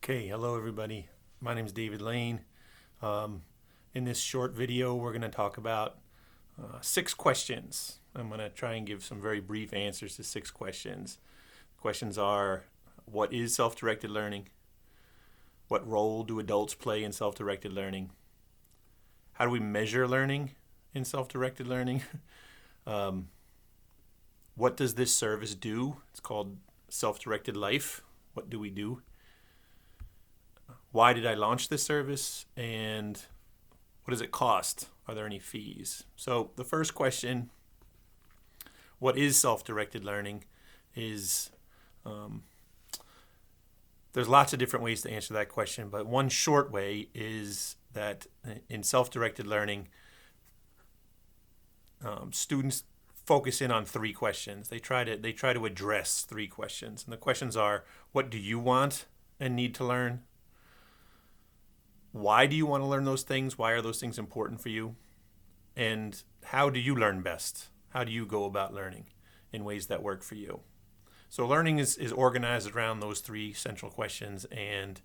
Okay, hello everybody. My name is David Lane. In this short video, we're going to talk about 6 questions. I'm going to try and give some very brief answers to 6 questions. Questions are, what is self-directed learning? What role do adults play in self-directed learning? How do we measure learning in self-directed learning? What does this service do? It's called self-directed life. What do we do? Why did I launch this service, and what does it cost? Are there any fees? So the first question, what is self-directed learning, is there's lots of different ways to answer that question, but one short way is that in self-directed learning, students focus in on 3 questions. They try to address 3 questions, and the questions are, what do you want and need to learn? Why do you want to learn those things? Why are those things important for you? And how do you learn best? How do you go about learning in ways that work for you? So learning is organized around those 3 central questions, and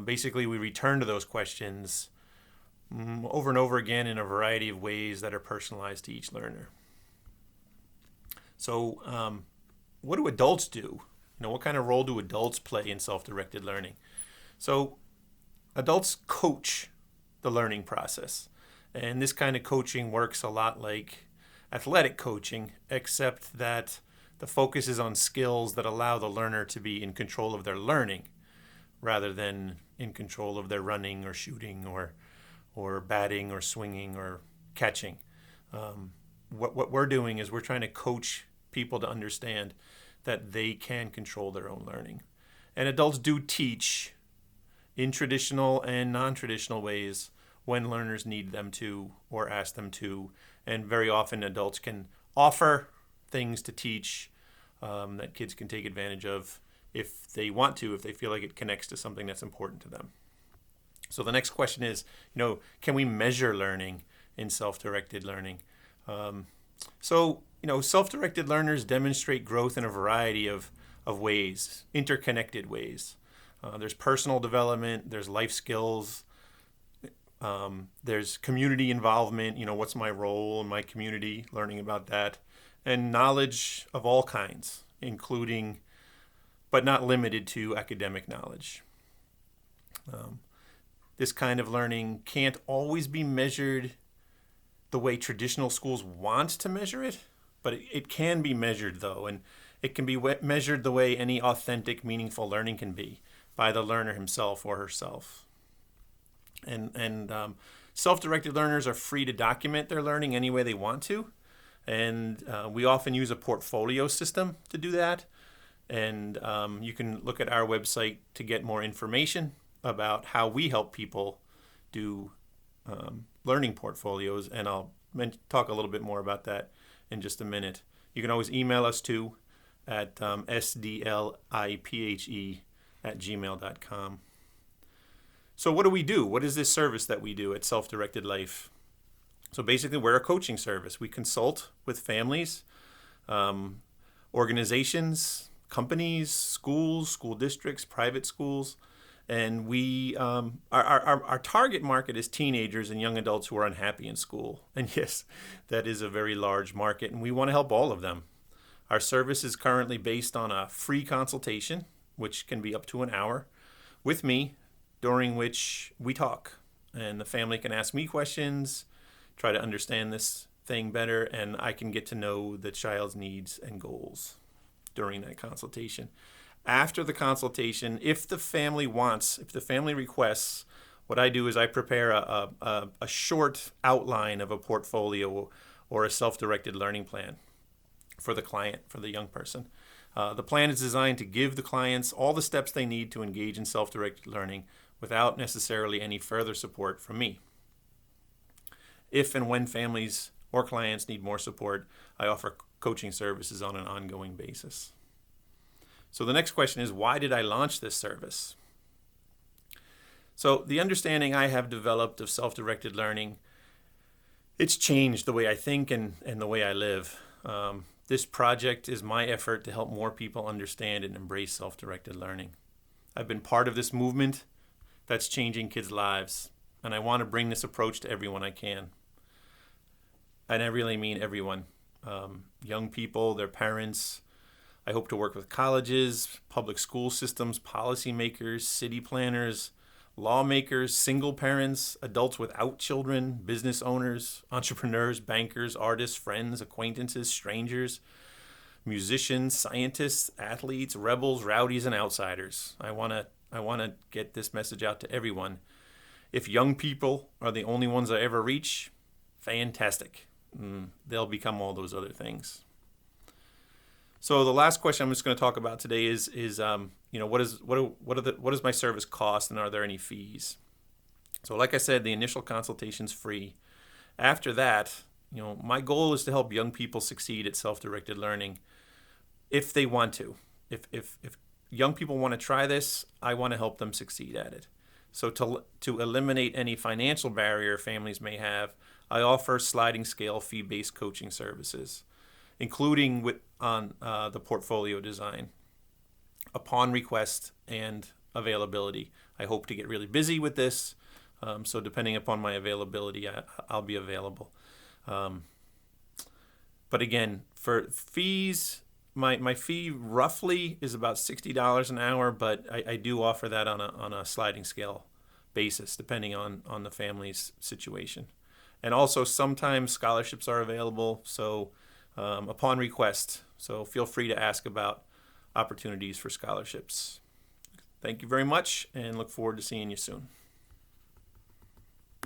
basically we return to those questions over and over again in a variety of ways that are personalized to each learner. So what do adults do? What kind of role do adults play in self-directed learning? So adults coach the learning process, and this kind of coaching works a lot like athletic coaching, except that the focus is on skills that allow the learner to be in control of their learning rather than in control of their running or shooting or batting or swinging or catching. What we're doing is we're trying to coach people to understand that they can control their own learning. And adults do teach in traditional and non-traditional ways when learners need them to or ask them to. And very often adults can offer things to teach that kids can take advantage of if they want to, if they feel like it connects to something that's important to them. So the next question is, can we measure learning in self-directed learning? Self-directed learners demonstrate growth in a variety of ways, interconnected ways. There's personal development, there's life skills, there's community involvement, what's my role in my community, learning about that, and knowledge of all kinds, including, but not limited to, academic knowledge. This kind of learning can't always be measured the way traditional schools want to measure it, but it can be measured though, and it can be measured the way any authentic, meaningful learning can be, by the learner himself or herself. And self-directed learners are free to document their learning any way they want to. And we often use a portfolio system to do that. And you can look at our website to get more information about how we help people do learning portfolios. And I'll talk a little bit more about that in just a minute. You can always email us too at sdliphe@gmail.com. So what do we do? What is this service that we do at Self-Directed Life? So basically, we're a coaching service. We consult with families, organizations, companies, schools, school districts, private schools, and we our target market is teenagers and young adults who are unhappy in school. And yes, that is a very large market, and we want to help all of them. Our service is currently based on a free consultation, which can be up to an hour, with me, during which we talk. And the family can ask me questions, try to understand this thing better, and I can get to know the child's needs and goals during that consultation. After the consultation, if the family requests, what I do is I prepare a short outline of a portfolio or a self-directed learning plan for the client, for the young person. The plan is designed to give the clients all the steps they need to engage in self-directed learning without necessarily any further support from me. If and when families or clients need more support, I offer coaching services on an ongoing basis. So the next question is, why did I launch this service? So the understanding I have developed of self-directed learning, it's changed the way I think and the way I live. This project is my effort to help more people understand and embrace self-directed learning. I've been part of this movement that's changing kids' lives, and I want to bring this approach to everyone I can. And I really mean everyone. Young people, their parents. I hope to work with colleges, public school systems, policymakers, city planners, lawmakers, single parents, adults without children, business owners, entrepreneurs, bankers, artists, friends, acquaintances, strangers, musicians, scientists, athletes, rebels, rowdies, and outsiders. I want to get this message out to everyone. If young people are the only ones I ever reach, fantastic. They'll become all those other things. So the last question I'm just going to talk about today is what does my service cost, and are there any fees? So like I said, the initial consultation's free. After that, my goal is to help young people succeed at self-directed learning if they want to. If young people want to try this, I want to help them succeed at it. So to eliminate any financial barrier families may have, I offer sliding scale fee-based coaching services, including on the portfolio design, upon request and availability. I hope to get really busy with this, so depending upon my availability, I'll be available. But again, for fees, my fee roughly is about $60 an hour, but I do offer that on a sliding scale basis, depending on the family's situation. And also sometimes scholarships are available, so upon request. So feel free to ask about opportunities for scholarships. Thank you very much, and look forward to seeing you soon.